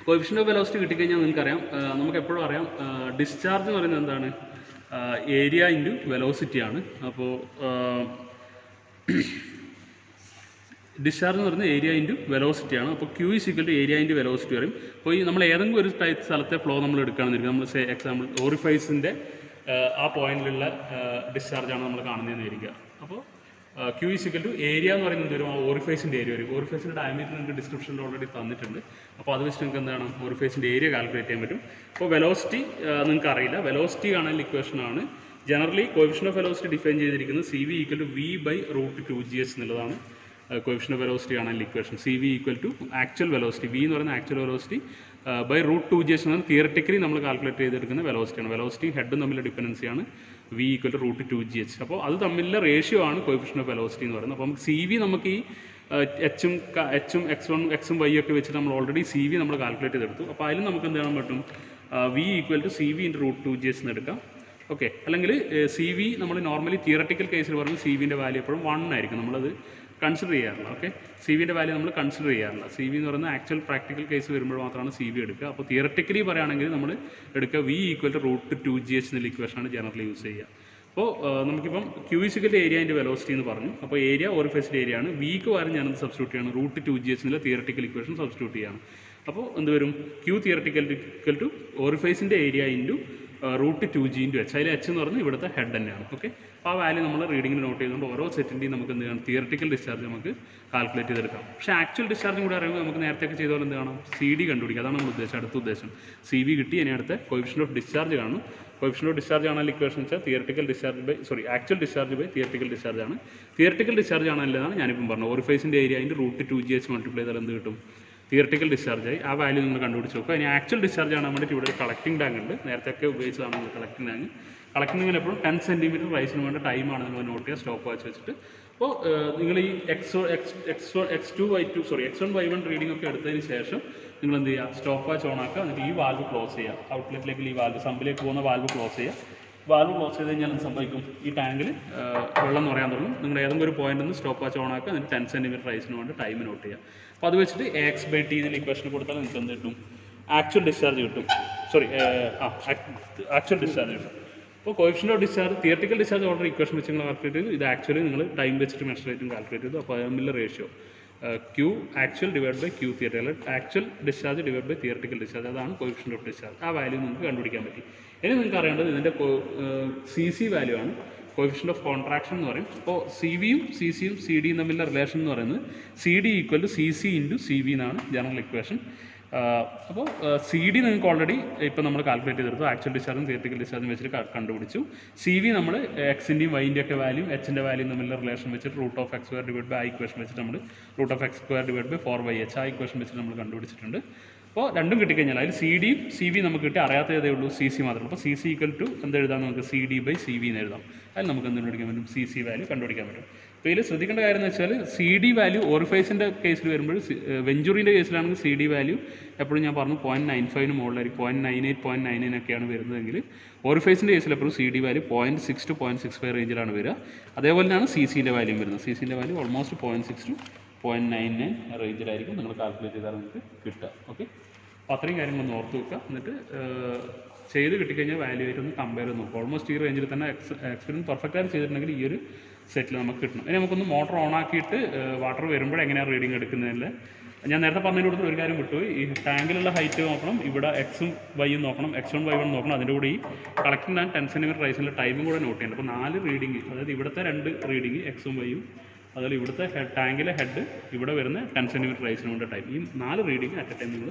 കോഎഫിഷ്യൻ്റ് ഓഫ് വെലോസിറ്റി കിട്ടിക്കഴിഞ്ഞാൽ നിങ്ങൾക്കറിയാം, നമുക്ക് എപ്പോഴും അറിയാം ഡിസ്ചാർജ് എന്ന് പറയുന്നത് എന്താണ്, ഏരിയ ഇൻറ്റു വെലോസിറ്റി ആണ്. അപ്പോൾ ഡിസ്ചാർജ് എന്ന് പറയുന്നത് ഏരിയ ഇൻറ്റു വെലോസിറ്റി ആണ്. അപ്പോൾ Q = ഏരിയ ഇൻറ്റു വെലോസിറ്റി പറയും. അപ്പോൾ ഈ നമ്മൾ ഏതെങ്കിലും ഒരു സ്ഥലത്തെ ഫ്ലോ നമ്മൾ എടുക്കുകയാണെന്നിരിക്കും, നമ്മൾ എക്സാമ്പിൾ ഓറിഫൈസിൻ്റെ ആ പോയിന്റിലുള്ള ഡിസ്ചാർജാണ് നമ്മൾ കാണുന്നതെന്ന് ഇരിക്കുക. അപ്പോൾ Q = ഏരിയ എന്ന് പറയുന്നത് വരും, ആ ഓറിഫൈസിൻ്റെ ഏരിയ വരും. ഓറിഫൈസിൻ്റെ ഡയമീറ്റർ നിങ്ങൾക്ക് ഡിസ്ക്രിപ്ഷനിൽ ഓൾറെഡി തന്നിട്ടുണ്ട്. അപ്പോൾ അത് വെച്ച് നിങ്ങൾക്ക് എന്താണ് ഓറിഫൈസിൻ്റെ ഏരിയ കാൽക്കുലേറ്റ് ചെയ്യാൻ പറ്റും. അപ്പോൾ വെലോസിറ്റി നിങ്ങൾക്ക് അറിയില്ല. വെലോസിറ്റി കാണാൻ ഇക്വേഷനാണ് generally coefficient of velocity define ചെയ്തിരിക്കുന്നത് CV = v/√2gh എന്നുള്ളതാണ്. കോഎഫിഷ്യൻ്റ് ഓഫ് വെലോസിറ്റി കാണാൻ equation CV = actual velocity, v എന്ന് പറയുന്ന ആക്ച്വൽ വെലോസിറ്റി /√2gh എന്നാണ് തിയററ്റിക്കലി നമ്മൾ കാൽക്കുലേറ്റ് ചെയ്തെടുക്കുന്ന വെലോസിറ്റിയാണ്. വെലോസിറ്റി ഹെഡും തമ്മിലുള്ള ഡിപ്പെൻഡൻസിയാണ് v = √2gh. അപ്പോൾ അത് തമ്മിലുള്ള റേഷ്യോ ആണ് കോഎഫിഷ്യൻ്റ് ഓഫ് വെലോസിറ്റി എന്ന് പറയുന്നത്. അപ്പോൾ നമുക്ക് CV നമുക്ക് ഈ h-ഉം x1 x-ഉം y ഒക്കെ വെച്ചിട്ട് നമ്മൾ ഓൾറെഡി CV നമ്മൾ കാൽക്കുലേറ്റ് ചെയ്തെടുത്തു. അപ്പോൾ അതിൽ നമുക്ക് എന്ത് ചെയ്യാൻ പറ്റും, v = CV × √2gh എന്ന് എടുക്കാം. ഓക്കെ, അല്ലെങ്കിൽ CV നമ്മൾ നോർമലി തിയററ്റിക്കൽ കേസിൽ പറയുമ്പോൾ CVൻ്റെ വാല്യൂ എപ്പോഴും 1 ആയിരിക്കും, നമ്മളത് കൺസിഡർ ചെയ്യാറില്ല. ഓക്കെ, CVൻ്റെ വാല്യൂ നമ്മൾ കൺസിഡർ ചെയ്യാറില്ല. CV എന്ന് പറയുന്നത് ആക്ച്വൽ പ്രാക്ടിക്കൽ കേസ് വരുമ്പോൾ മാത്രമാണ് CV എടുക്കുക. അപ്പോൾ തിയററ്റിക്കലി പറയുകയാണെങ്കിൽ നമ്മൾ എടുക്കുക v = √2gh എന്നുള്ള ഇക്വേഷനാണ് ജനറലി യൂസ് ചെയ്യുക. അപ്പോൾ നമുക്കിപ്പം Q = ഏരിയ ഇൻറ്റു വെലോസിറ്റി എന്ന് പറഞ്ഞു. അപ്പോൾ ഏരിയ ഓറിഫൈസിൻ്റെ ഏരിയ ആണ്. വിക്ക് പകരം ഞാനത് സബ്സ്റ്റിറ്റ്യൂട്ട് ചെയ്യണം, √2gh എന്നുള്ള തിയററ്റിക്കൽ ഇക്വേഷൻ സബ്സ്റ്റിറ്റ്യൂട്ട് ചെയ്യണം. അപ്പോൾ എന്ത് വരും, Q തിയററ്റിക്കൽ ഓറിഫൈസിൻ്റെ ഏരിയ ഇൻറ്റു √2g × h. അതിൽ h എന്ന് പറഞ്ഞാൽ ഇവിടുത്തെ ഹെഡ് തന്നെയാണ്. ഓക്കെ, അപ്പോൾ ആ വാല്യൂ നമ്മൾ റീഡിങ്ങിൽ നോട്ട് ചെയ്തുകൊണ്ട് ഓരോ സെറ്റിൻ്റെയും നമുക്ക് എന്ത് ചെയ്യണം, തിയററ്റിക്കൽ ഡിസ്ചാർജ് നമുക്ക് കാൽക്കുലേറ്റ് ചെയ്തെടുക്കാം. പക്ഷേ ആക്ച്വൽ ഡിസ്ചാർജും കൂടെ അറിയുമ്പോൾ നമുക്ക് നേരത്തെ ചെയ്ത പോലെ എന്ത് കാണാം, CD കണ്ടുപിടിക്കുക. അതാണ് നമ്മൾ ഉദ്ദേശം, അടുത്ത ഉദ്ദേശം. CV കിട്ടി, ഇനി അടുത്ത കോഎഫിഷ്യൻ്റ് ഓഫ് ഡിസ്ചാർജ് കാണും. കോഎഫിഷ്യൻ്റ് ഓഫ് ഡിസ്ചാർജ് കാണാൻ ഇക്വേഷൻ വെച്ചാൽ actual discharge by theoretical discharge ആണ്. തിയററ്റിക്കൽ ഡിസ്ചാർജ് ആണല്ലതാണ് ഞാനിപ്പം പറഞ്ഞു. ഓറിഫൈസിൻ്റെ ഏരിയ അതിൻ്റെ √2gh മൾട്ടിപ്ലൈ ചെയ്താൽ എന്ത് കിട്ടും, തിയററ്റിക്കൽ ഡിസ്ചാർജായി. ആ വാല്യൂ നിങ്ങൾ കണ്ടുപിടിച്ച് നോക്കുക. ഇനി ആക്ച്വൽ ഡിസ്ചാർജ് ആണ് വേണ്ടിയിട്ട് ഇവിടെ ഒരു കളക്ടിംഗ് ടാങ്ക് ഉണ്ട്, നേരത്തെ ഒക്കെ ഉപയോഗിച്ചതാണ് കളക്ടിംഗ് ടാങ്ക്. കളക്ടിംഗ് ടാങ്കിൽ എപ്പോഴും 10 സെൻറ്റിമീറ്റർ റൈസിന് വേണ്ട ടൈമാണ് നിങ്ങൾ നോട്ട് ചെയ്യുക, സ്റ്റോപ്പ് വാച്ച് വെച്ചിട്ട്. അപ്പോൾ നിങ്ങൾ ഈ x1 y1 റീഡിംഗ് ഒക്കെ എടുത്തതിന് ശേഷം നിങ്ങൾ എന്ത് ചെയ്യുക, സ്റ്റോപ്പ് വാച്ച് ഓൺ ആക്കുക. എന്നിട്ട് ഈ വാൽവ് ക്ലോസ് ചെയ്യുക, ഔട്ട്ലെറ്റിലേക്ക് ഈ വാൽവ് സമ്പിലേക്ക് പോകുന്ന വാൽവ് ക്ലോസ് ചെയ്യുക. വാൽവ് ക്ലോസ് ചെയ്ത് കഴിഞ്ഞാൽ എന്ത് സംഭവിക്കും, ഈ ടാങ്കിൽ വെള്ളം നിറയാൻ തുടങ്ങും. നിങ്ങൾ ഏതെങ്കിലും ഒരു പോയിന്റിൽ നിന്ന് സ്റ്റോപ്പ് വാച്ച് ഓൺ ആക്കുക, എന്നിട്ട് 10 സെൻറ്റിമീറ്റർ റൈസിന് വേണ്ടി ടൈം നോട്ട് ചെയ്യുക. അപ്പോൾ അത് വെച്ചിട്ട് AX/T എന്നുള്ള ഇക്വേഷൻ കൊടുത്താൽ നിങ്ങൾക്ക് എന്ത് കിട്ടും, ആക്ച്വൽ ഡിസ്ചാർജ് കിട്ടും. ആക്ച്വൽ ഡിസ്ചാർജ് കിട്ടും. അപ്പോൾ coefficient of discharge theoretical discharge order equation വെച്ച് നിങ്ങൾ കാൽക്കുലേറ്റ് ചെയ്തു. ഇത് ആക്ച്വലി നിങ്ങൾ ടൈം വെച്ചിട്ട് മെഷർ ചെയ്തും കാൽക്കുലേറ്റ് ചെയ്തു. അപ്പോൾ തമ്മിലുള്ള ratio Q actual / Q theoretical, actual discharge / theoretical discharge, അതാണ് കോഎഫിഷ്യൻ്റ് ഓഫ് ഡിസ്ചാർജ്. ആ വാല്യൂ നിങ്ങൾക്ക് കണ്ടുപിടിക്കാൻ പറ്റി. ഇനി നിങ്ങൾക്ക് അറിയേണ്ടത് ഇതിൻ്റെ CC വാല്യൂ ആണ്, കോഎഫിഷ്യൻ്റ് ഓഫ് കോൺട്രാക്ഷൻ എന്ന് പറയും. അപ്പോൾ CVയും CCയും CDയും തമ്മിലുള്ള റിലേഷൻ എന്ന് പറയുന്നത് CD = CC × CV എന്നാണ് ജനറൽ ഇക്വേഷൻ. അപ്പോൾ CD നിങ്ങൾക്ക് ഓൾറെഡി ഇപ്പോൾ നമ്മൾ കാൽക്കുലേറ്റ് ചെയ്തെടുത്തു, ആക്ച്വൽ ഡിസ്ചാർജും തിയററ്റിക്കൽ ഡിസ്ചാർജും വെച്ചിട്ട് കണ്ടുപിടിച്ചു. CV നമ്മൾ എക്സിൻ്റെയും വൈൻ്റെയും ഒക്കെ വാല്യൂ എച്ചിൻ്റെ വാല്യൂ തമ്മിലുള്ള റിലേഷൻ വെച്ചിട്ട് √(x²) ആ ഇക്വേഷൻ വെച്ചിട്ട് നമ്മൾ √(x²) / 4yh ആ ഇക്വേഷൻ വെച്ചിട്ട് നമ്മൾ കണ്ടുപിടിച്ചിട്ടുണ്ട്. അപ്പോൾ രണ്ടും കിട്ടിക്കഴിഞ്ഞാൽ അതിൽ CDയും CV നമുക്ക് കിട്ടി, അറിയാത്ത ഏതേ ഉള്ളൂ CC മാത്രം. അപ്പോൾ CC = എന്തെഴുതാം, നമുക്ക് CD/CV എന്ന് എഴുതാം. അതിൽ നമുക്ക് എന്ത് കണ്ടുപിടിക്കാൻ പറ്റും, CC വാല്യൂ കണ്ടുപിടിക്കാൻ പറ്റും. അപ്പോൾ ഇതിൽ ശ്രദ്ധിക്കേണ്ട കാര്യം എന്ന് വെച്ചാൽ CD വാല്യൂ ഓറിഫൈസിൻ്റെ കേസിൽ വരുമ്പോൾ, വെഞ്ചുറിൻ്റെ കേസിലാണെങ്കിൽ CD വാല്യൂ എപ്പോഴും ഞാൻ പറഞ്ഞു 0.95 മുകളിലായിരിക്കും, 0.98 0.99 ഒക്കെയാണ് വരുന്നതെങ്കിൽ ഓറിഫൈസിൻ്റെ കേസിൽ എപ്പോഴും CD വാല്യൂ 0.6 to 0.65 റേഞ്ചിലാണ് വരിക. അതേപോലെ തന്നെയാണ് CCൻ്റെ വാല്യൂ വരുന്നത്. CCൻ്റെ വാല്യൂ ഓൾമോസ്റ്റ് 0.6 to 0.99 റേഞ്ചിലായിരിക്കും നിങ്ങൾ കാൽക്കുലേറ്റ് ചെയ്താൽ നിങ്ങൾക്ക് കിട്ടുക. ഓക്കെ, അപ്പോൾ അത്രയും കാര്യങ്ങളൊന്ന് ഓർത്ത് വെക്കുക. എന്നിട്ട് ചെയ്ത് കിട്ടിക്കഴിഞ്ഞാൽ വാല്യൂ ആയിട്ട് ഒന്ന് കമ്പയർ ചെയ്ത് നോക്കുക. ഓൾമോസ്റ്റ് ഈ റേഞ്ചിൽ തന്നെ എക്സ്പീരിയൻസ് പെർഫെക്റ്റായിട്ട് ചെയ്തിട്ടുണ്ടെങ്കിൽ ഈ ഒരു സെറ്റിൽ നമുക്ക് കിട്ടണം. ഇനി നമുക്കൊന്ന് മോട്ടർ ഓൺ ആക്കിയിട്ട് വാട്ടർ വരുമ്പോൾ എങ്ങനെയാണ് റീഡിങ് എടുക്കുന്നതിൽ ഞാൻ നേരത്തെ പറഞ്ഞതിന് കൊടുത്ത് ഒരു കാര്യം വിട്ടു. ഈ ടാങ്കിലുള്ള ഹൈറ്റ് നോക്കണം, ഇവിടെ എക്സും വൈയും നോക്കണം, x1 y1 നോക്കണം. അതിൻ്റെ കൂടി ഈ കളക്ടിങ് ആൻഡ് 10 സെൻറ്റിമീറ്റർ റൈസിൻ്റെ ടൈമും കൂടെ നോട്ട് ചെയ്യണം. അപ്പോൾ 4 റീഡിങ്, അതായത് ഇവിടുത്തെ 2 റീഡിങ് എക്സും വൈയും, അതുപോലെ ഇവിടുത്തെ ടാങ്കിലെ ഹെഡ്, ഇവിടെ വരുന്ന 10 സെൻറ്റിമീറ്റർ റൈസിന് വേണ്ട ടൈം, ഈ 4 റീഡിങ് അറ്റ് എ ടൈം നിങ്ങൾ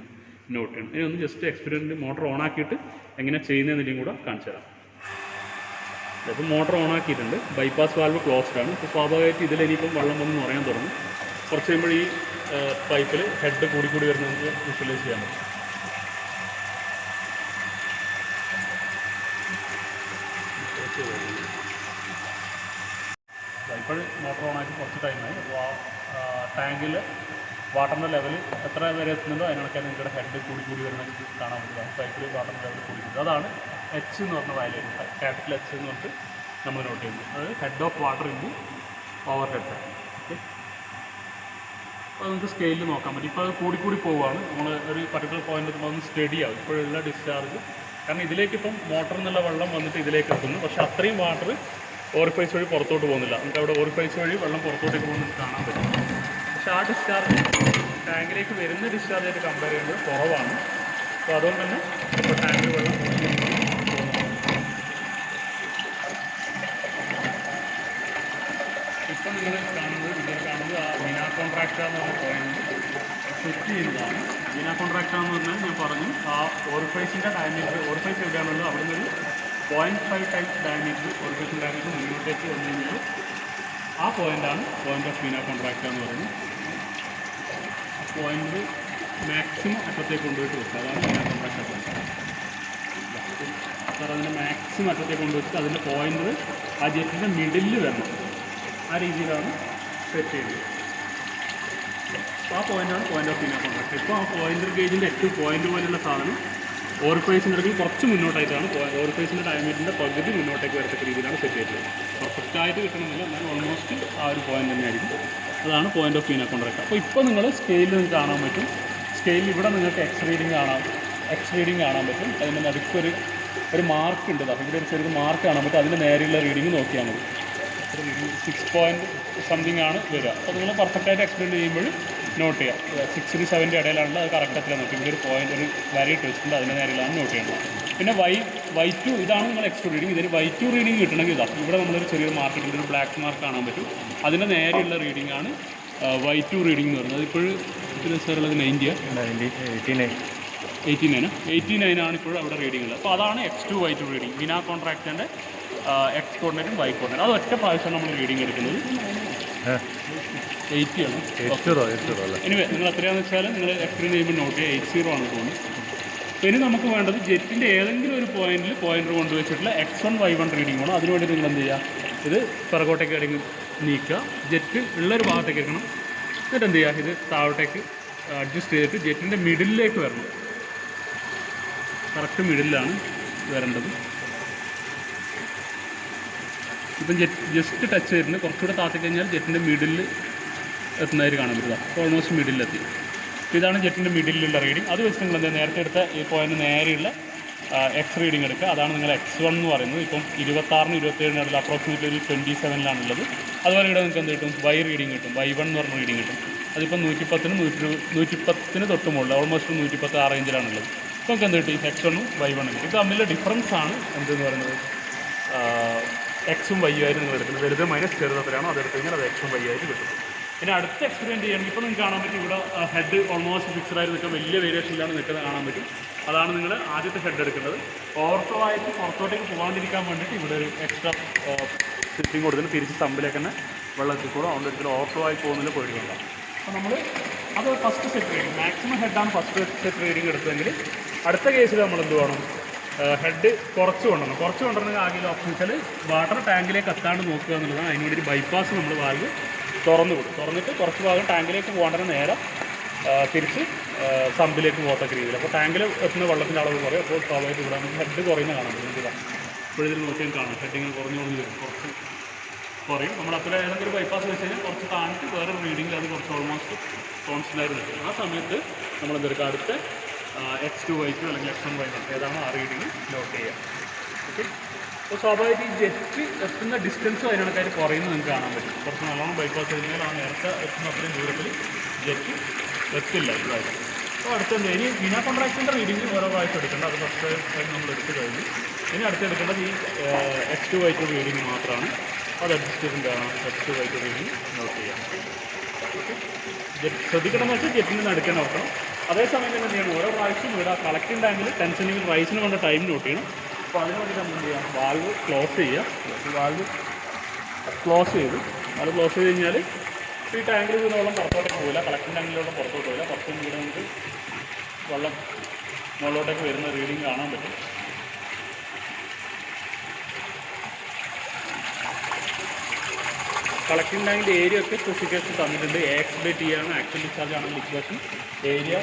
നോട്ട് ചെയ്യണം. ഇനി ഒന്ന് ജസ്റ്റ് എക്സ്പെരിമെൻറ്റ് മോട്ടർ ഓൺ ആക്കിയിട്ട് എങ്ങനെ ചെയ്യുന്നതെന്നും കൂടെ കാണിച്ചു തരാം. അപ്പോൾ മോട്ടർ ഓൺ ആക്കിയിട്ടുണ്ട്, ബൈപ്പാസ് വാൽവ് ക്ലോസ്ഡ് ആണ്. അപ്പോൾ സ്വാഭാവികമായിട്ട് ഇതിലിനിയിപ്പം വെള്ളം വന്ന് നിറയാൻ തുടങ്ങും. കുറച്ച് കഴിയുമ്പോൾ ഈ പൈപ്പിൽ ഹെഡ് കൂടി വരുന്നത് നമുക്ക് വിഷ്വലൈസ് ചെയ്യാൻ പറ്റും. ഇപ്പോൾ മോട്ടർ ഓണാക്കി കുറച്ച് ടൈമായി. ടാങ്കിൽ വാട്ടറിൻ്റെ ലെവൽ എത്ര വരെ എത്തുന്നുണ്ടോ അതിനൊക്കെ നിങ്ങളുടെ ഹെഡ് കൂടി വരുന്നത് കാണാൻ പറ്റും. പൈപ്പിൽ വാട്ടറിൻ്റെ ലെവൽ കൂടി. അതാണ് എച്ച് എന്ന് പറഞ്ഞ വാല്യൂ, ക്യാപിറ്റൽ എച്ച് എന്ന് പറഞ്ഞിട്ട് നമ്മൾ നോട്ട് ചെയ്യുന്നത്. അതായത് head of water in over head. Okay, അപ്പോൾ നമുക്ക് സ്കെയിലിൽ നോക്കാൻ പറ്റും. ഇപ്പോൾ അത് കൂടി പോവുകയാണ്. നമ്മൾ ഒരു പർട്ടിക്കുലർ പോയിന്റ് എത്തുമ്പോൾ ഒന്ന് സ്റ്റഡി ആവും ഇപ്പോഴുള്ള ഡിസ്ചാർജ്. കാരണം ഇതിലേക്ക് ഇപ്പം മോട്ടറിൽ നിന്നുള്ള വെള്ളം വന്നിട്ട് ഇതിലേക്ക് എത്തുന്നു, പക്ഷേ അത്രയും വാട്ടർ ഓറിഫൈസ് വഴി പുറത്തോട്ട് പോകുന്നില്ല. നമുക്ക് അവിടെ ഓറിഫൈസ് വഴി വെള്ളം പുറത്തോട്ടേക്ക് പോകുന്നത് കാണാൻ പറ്റും. പക്ഷേ ആ ഡിസ്ചാർജ് ടാങ്കിലേക്ക് വരുന്ന ഡിസ്ചാർജായിട്ട് കമ്പയർ ചെയ്യുമ്പോൾ കുറവാണ്. അപ്പോൾ അതുകൊണ്ട് തന്നെ ഇപ്പോൾ ടാങ്കിൽ വെള്ളം ഇപ്പം നിങ്ങൾ കാണുന്നത് ആ മീനാ കോൺട്രാക്ട എന്ന് പറഞ്ഞ പോയിന്റ് സെറ്റ് ചെയ്യുന്നതാണ്. മീനാ കോൺട്രാക്ട എന്ന് പറഞ്ഞാൽ ഞാൻ പറഞ്ഞു ആ ഓറിഫൈസിൻ്റെ ഡയമീറ്റർ, ഓറിഫൈസ് എവിടെയാണുള്ളത് അവിടെ നിന്ന് 0.5 ടൈംസ് ഡയമീറ്റർ, ഓറിഫൈസിൻ്റെ ഡയമീറ്റർ മുന്നോട്ടേക്ക് വന്നു കഴിഞ്ഞാൽ ആ പോയിൻ്റാണ് പോയിൻ്റ് ഓഫ് മീനാ കോൺട്രാക്ട എന്ന് പറയുന്നത്. ആ പോയിൻ്റ് മാക്സിമം അറ്റത്തേക്ക് കൊണ്ടുപോയിട്ട് വെക്കുക, അതാണ് മീനാ കോൺട്രാക്ട പോയിന്റ്. സാർ അതിൻ്റെ മാക്സിമം അറ്റത്തേക്ക് കൊണ്ടുവച്ചിട്ട് അതിൻ്റെ പോയിൻ്റ് ആ ജെറ്റിൻ്റെ മിഡിലിൽ വരണം. ആ രീതിയിലാണ് സെറ്റ് ചെയ്യുന്നത്. അപ്പോൾ ആ പോയിൻ്റാണ് പോയിൻ്റ് ഓഫ് മീനാ കോൺട്രാക്ട. ഇപ്പോൾ ആ പോയിൻ്റർ ഗേജിൻ്റെ ഏറ്റവും പോയിൻ്റ് പോലെയുള്ള സാധനം ഓറിഫൈസിൻ്റെ ഇടയ്ക്ക് കുറച്ച് മുന്നോട്ടായിട്ടാണ്, ഓറിഫൈസിൻ്റെ ഡയമീറ്ററിൻ്റെ പകുതി മുന്നോട്ടേക്ക് വരത്തക്ക രീതിയിലാണ് സെറ്റ് ചെയ്തത്. പെർഫെക്റ്റായിട്ട് കിട്ടണമെന്നില്ല, എന്നാൽ ഓൾമോസ്റ്റ് ആ ഒരു പോയിൻ്റ് തന്നെയായിരിക്കും. അതാണ് പോയിൻ്റ് ഓഫ് മീനാ കോൺട്രാക്ട. അപ്പോൾ ഇപ്പോൾ നിങ്ങൾ സ്കെയിലിൽ നിങ്ങൾക്ക് കാണാൻ പറ്റും. സ്കെയിലിൽ ഇവിടെ നിങ്ങൾക്ക് എക്സ് റീഡിങ് കാണാൻ പറ്റും. അതിൻ്റെ നടുക്കൊരു മാർക്ക് ഉണ്ട്. ഇവിടെ ഒരു ചെറിയ മാർക്ക് കാണാൻ പറ്റും. അതിൻ്റെ നേരെയുള്ള റീഡിങ് നോക്കിയാൽ മതി. 6 പോയിൻറ്റ് സംതിങ് ആണ് വരിക. അപ്പോൾ നിങ്ങൾ പെർഫെക്റ്റായിട്ട് എക്സ്പ്ലെയിൻ ചെയ്യുമ്പോൾ നോട്ട് ചെയ്യാം. 6 to 7 ഇടയിലാണല്ലോ, അത് കറക്റ്റത്തിലാണ് നോക്കി. ഇവിടെ ഒരു പോയിൻ്റ്, ഒരു വരി ഇട്ടിട്ടുണ്ട്, അതിൻ്റെ നേരെയാണ് നോട്ട് ചെയ്യേണ്ടത്. പിന്നെ Y2 ഇതാണ് നിങ്ങൾ എക്സ്ട്രാ റീഡിങ്. ഇതിന് Y2 റീഡിങ് കിട്ടണമെങ്കിൽ ഇതാണ്. ഇവിടെ നമ്മളൊരു ചെറിയൊരു മാർക്ക്, ഒരു ബ്ലാക്ക് മാർക്ക് കാണാൻ പറ്റും. അതിൻ്റെ നേരെയുള്ള റീഡിംഗ് ആണ് Y2 റീഡിംഗ് എന്ന് പറയുന്നത്. ഇപ്പോഴും ഇതിന് സാറുള്ളത് 89 ആണ് ഇപ്പോഴും അവിടെ റീഡിംഗ് ഉള്ളത്. അപ്പോൾ അതാണ് X2 Y2 റീഡിംഗ്. മീനാ കോൺട്രാക്റ്റിൻ്റെ എക്സ് കോർഡിനേറ്റും വൈ കോർഡിനേറ്റും. അത് ഒറ്റ പ്രാവശ്യം നമ്മൾ റീഡിംഗ് എടുക്കുന്നത് 80 ആണ്. എനിവേ നിങ്ങൾ എത്രയാണെന്ന് വെച്ചാൽ നിങ്ങൾ എക്സ്പ്ലെയിൻ ചെയ്യുമ്പോൾ നോട്ട് ചെയ്യുക. 80 ആണ് തോന്നുന്നത്. ഇനി നമുക്ക് വേണ്ടത് ജെറ്റിൻ്റെ ഏതെങ്കിലും ഒരു പോയിന്റിൽ പോയിന്റർ കൊണ്ടുവച്ചിട്ടുള്ള X1 Y1 റീഡിംഗ് വേണം. അതിനുവേണ്ടി നിങ്ങൾ എന്ത് ചെയ്യുക, ഇത് പിറകോട്ടേക്ക് ഇടങ്ങി നീക്കുക, ജെറ്റ് ഉള്ളൊരു ഭാഗത്തേക്ക് എടുക്കണം. എന്നിട്ട് എന്ത് ചെയ്യുക, ഇത് താഴോട്ടേക്ക് അഡ്ജസ്റ്റ് ചെയ്തിട്ട് ജെറ്റിൻ്റെ മിഡിലേക്ക് വരണം. കറക്റ്റ് മിഡിലാണ് വരേണ്ടത്. ഇപ്പം ജസ്റ്റ് ടച്ച് ചെയ്തിട്ടുണ്ട്. കുറച്ചുകൂടെ താത്തി കഴിഞ്ഞാൽ ജെറ്റിൻ്റെ മിഡിൽ എത്തുന്നതായിട്ട് കാണാൻ പറ്റുക. അപ്പോൾ ഓൾമോസ്റ്റ് മിഡിലെത്തി. ഇതാണ് ജെറ്റിൻ്റെ മിഡിലുള്ള റീഡിംഗ്. അത് വെച്ച് നിങ്ങൾ എന്താ നേരത്തെ എടുത്ത ഈ പോയിൻ്റ് നേരെയുള്ള എക്സ് റീഡിംഗ് എടുക്കുക. അതാണ് നിങ്ങൾ X1 എന്ന് പറയുന്നത്. ഇപ്പം 26-നും 27-നും ഇടയിൽ അപ്രോക്സിമേറ്റ്ലി ഒരു 27-ലാണുള്ളത്. അതുപോലെ ഇവിടെ നിങ്ങൾക്ക് എന്ത് കിട്ടും, Y റീഡിംഗ് കിട്ടും. Y1 എന്ന് പറഞ്ഞ റീഡിംഗ് കിട്ടും. അതിപ്പം 110-ന് തൊട്ട് മുകളിൽ, ഓൾമോസ്റ്റ് 110 ആ റേഞ്ചിലാണുള്ളത്. ഇപ്പോൾ നമുക്ക് എന്ത് കിട്ടി, X1-ഉം Y1-ഉം കിട്ടും. ഇത് തമ്മിലുള്ള ഡിഫറൻസ് ആണ് എന്തെന്ന് പറയുന്നത് X-ഉം Y ആയിട്ട് നിങ്ങൾ എടുക്കുന്നത്. വലുത് മൈനസ് ചെറുത് എത്രയാണോ അതെടുത്ത് കഴിഞ്ഞാൽ അത് X-ഉം Y ആയിട്ട് കിട്ടും. പിന്നെ അടുത്ത് എക്സ്പെരിമെൻറ്റ് ചെയ്യണമെങ്കിൽ ഇപ്പോൾ നിങ്ങൾക്ക് കാണാൻ പറ്റും, ഇവിടെ ഹെഡ് ഓൾമോസ്റ്റ് ഫിക്സഡായിട്ട് നിൽക്കുക, വലിയ വേരിയേഷനിലാണ് നിൽക്കുന്നത് കാണാൻ പറ്റും. അതാണ് നിങ്ങൾ ആദ്യത്തെ ഹെഡ് എടുക്കുന്നത്. ഓവർഫ്ലോ ആയിട്ട് പുറത്തോട്ടേക്ക് പോകാണ്ടിരിക്കാൻ വേണ്ടിയിട്ട് ഇവിടെ ഒരു എക്സ്ട്രാ സ്റ്റിച്ചിങ് കൊടുത്തിട്ട് തിരിച്ച് തമ്പിലേക്ക് തന്നെ വെള്ളം എത്തിക്കൂടും. അതുകൊണ്ട് ഒരിക്കലും ഓവർഫ്ലോ ആയി പോകുന്നില്ല, പോയിട്ടില്ല. അപ്പോൾ നമ്മൾ അത് ഫസ്റ്റ് സെറ്റ് റീഡിങ്, മാക്സിമം ഹെഡാണ് ഫസ്റ്റ് സെറ്റ് റീഡിങ് എടുത്തതെങ്കിൽ അടുത്ത കേസിൽ നമ്മൾ എന്ത് വേണം, ഹെഡ് കുറച്ച് കൊണ്ടുവരണമെങ്കിൽ ആകെ ഓപ്ഷൻ വെച്ചാൽ വാട്ടർ ടാങ്കിലേക്ക് എത്താണ്ട് നോക്കുക എന്നുള്ളതാണ്. അതിന് വേണ്ടി ബൈപ്പാസ് നമ്മൾ വാൽവ് തുറന്നിട്ട് കുറച്ച് ഭാഗം ടാങ്കിലേക്ക് പോകേണ്ടത് നേരെ തിരിച്ച് സമ്പിലേക്ക് പോകത്തക്ക രീതിയിൽ. അപ്പോൾ ടാങ്കിൽ എത്തുന്ന വെള്ളത്തിൻ്റെ അളവ് കുറയും. അപ്പോൾ സ്വാഭാവികമായിട്ട് ഇവിടെ നമുക്ക് ഹെഡ് കുറയുന്ന കാണാൻ പറ്റും. ഇപ്പോഴിതിൽ നോക്കിയാൽ കാണാം ഹെഡ് ഇങ്ങനെ കുറഞ്ഞു വരും, കുറച്ച് കുറയും. നമ്മൾ അത്ര ഏതെങ്കിലും ബൈപ്പാസ് വെച്ച് കഴിഞ്ഞാൽ കുറച്ച് താഴ്ത്തി വേറെ റീഡിങ്ങിൽ അത് കുറച്ച് ഓൾമോസ്റ്റ് കോൺസ്റ്റൻ്റായിട്ട് നിൽക്കും. ആ സമയത്ത് നമ്മൾ എന്തെടുക്കുക, അടുത്ത X2 Y2 അല്ലെങ്കിൽ X1 Y1 ഏതാണോ ആ റീഡിങ് നോട്ട് ചെയ്യുക. ഓക്കെ, അപ്പോൾ സ്വാഭാവികമായിട്ട് ഈ ജെറ്റ് എത്തുന്ന ഡിസ്റ്റൻസും അതിനകത്തായിട്ട് കുറയുന്നത് നിങ്ങൾക്ക് കാണാൻ പറ്റും. കുറച്ച് നല്ലോണം ബൈപ്പാസ് കഴിഞ്ഞാൽ ആ നേരത്തെ എത്തുന്ന അത്രയും ദൂരത്തിൽ ജെറ്റ് എത്തില്ല ഇതായി. അപ്പോൾ അടുത്തെന്ത് ഇനി ബിനാ കോൺട്രാക്റ്റിൻ്റെ റീഡിങ് ഓരോ പ്രാവശ്യം എടുക്കേണ്ടത്. അത് ഫസ്റ്റ് ടൈം നമ്മൾ എടുത്ത് കഴിഞ്ഞു. ഇനി അടുത്തെടുക്കേണ്ടത് ഈ X2Y2 റീഡിങ് മാത്രമാണ്. അത് അഡ്ജസ്റ്റ് ചെയ്തിട്ടാണ് X2Y2 റീഡിങ് നോട്ട് ചെയ്യാം. ഓക്കെ, ശ്രദ്ധിക്കണമെന്ന് വെച്ചാൽ ജെറ്റിൽ നിന്ന് എടുക്കാൻ നോക്കണം. അതേസമയം തന്നെ എന്ത് ചെയ്യണം, ഓരോ പ്രാവശ്യം ഇവിടെ കളക്റ്റിംഗ് ടാങ്കിൽ 10 സെൻറ്റിമീറ്റർ റൈസിന് കൊണ്ട് ടൈം നോട്ട് ചെയ്യണം. അപ്പോൾ അതിന് വേണ്ടി നമ്മൾ എന്ത് ചെയ്യാം, വാൽവ് ക്ലോസ് ചെയ്യുക. വാൽവ് ക്ലോസ് ചെയ്ത് കഴിഞ്ഞാൽ ഈ ടാങ്കിൽ നിന്ന് വെള്ളം പുറത്തോട്ടേക്ക് പോകില്ല, കളക്റ്റിംഗ് ടാങ്കിൽ വെള്ളം പുറത്തോട്ട് പോകില്ല. കുറച്ചും കൂടെ നമുക്ക് വെള്ളം മുകളിലോട്ടേക്ക് വരുന്ന റീഡിങ് കാണാൻ പറ്റും. കളക്റ്റിംഗ് ടാങ്കിൻ്റെ ഏരിയ ഒക്കെ സ്പെസിഫിക്കേഷൻ തന്നിട്ടുണ്ട്. AX/T ആണ്. ആക്ച്വൽ ഡിസ്ചാർജ് ആണെങ്കിൽ ഇക്വേഷൻ ഏരിയ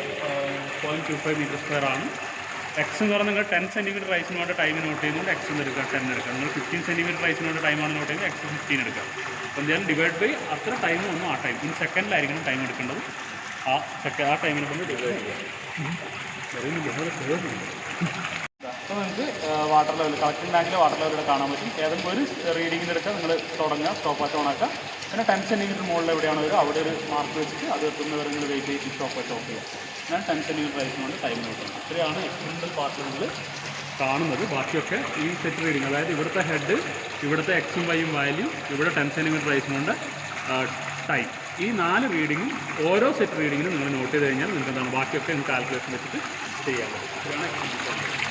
0.25 m² ആണ്. എക്സ് എന്ന് പറഞ്ഞാൽ നിങ്ങൾ 10 സെൻറ്റിമീറ്റർ റൈസിന് വേണ്ട ടൈം നോട്ട് ചെയ്യുന്നുണ്ട്. എക്സ് എന്ന് എടുക്കുക 10 എടുക്കുക. നിങ്ങൾ 15 സെൻറ്റിമീറ്റർ റൈസിന് വേണ്ട ടൈമാണ് നോട്ട് ചെയ്യുന്നത്, എക്സ് 15 എടുക്കുക. അപ്പോൾ എന്തായാലും ഡിവൈഡ് ബൈ അത്ര ടൈം വന്നു ആ ടൈം. ഇൻ സെക്കൻഡിലായിരിക്കണം ടൈം എടുക്കേണ്ടത്. ആ ടൈമിനെ കൊണ്ട് ഡിവൈഡ് ചെയ്യുക. അപ്പോൾ നിങ്ങൾക്ക് വാട്ടർ ലെവൽ കളക്റ്റിംഗ് ടാങ്കിലെ വാട്ടർ ലെവൽ ഇവിടെ കാണാൻ പറ്റും. ഏതെങ്കിലും ഒരു റീഡിങ്ങിന് എടുക്കുക, നിങ്ങൾ തുടങ്ങുക, സ്റ്റോപ്പ് വാച്ച് ഓൺ ആക്കുക. പിന്നെ 10 സെൻറ്റിമീറ്റർ മുകളിൽ എവിടെയാണ് വരിക അവിടെ ഒരു മാർക്ക് വെച്ചിട്ട് അത് എത്തുന്നവരെ നിങ്ങൾ വെയിറ്റ് ചെയ്ത് സ്റ്റോപ്പ് വാച്ച് ഓഫ് ചെയ്യുക. ഞാൻ 10 സെൻറ്റിമീറ്റർ റൈസിനുകൊണ്ട് ടൈം നോക്കണം. ഇത്രയാണ് എക്സ്പെരിമെൻ്റൽ പാർട്ടിൽ നിങ്ങൾ കാണുന്നത്. ബാക്കിയൊക്കെ ഈ സെറ്റ് റീഡിങ്, അതായത് ഇവിടുത്തെ ഹെഡ്, ഇവിടുത്തെ എക്സും വൈയും വാല്യൂ, ഇവിടെ 10 സെൻറ്റിമീറ്റർ റൈസിനുകൊണ്ട് ടൈം, ഈ 4 റീഡിങ്ങും ഓരോ സെറ്റ് റീഡിങ്ങിനും നിങ്ങൾ നോട്ട് ചെയ്ത് കഴിഞ്ഞാൽ നിങ്ങൾക്ക് എന്താണ് ബാക്കിയൊക്കെ നിങ്ങൾക്ക് കാൽക്കുലേഷൻ വെച്ചിട്ട് ചെയ്യാൻ പറ്റും. ഇതാണ്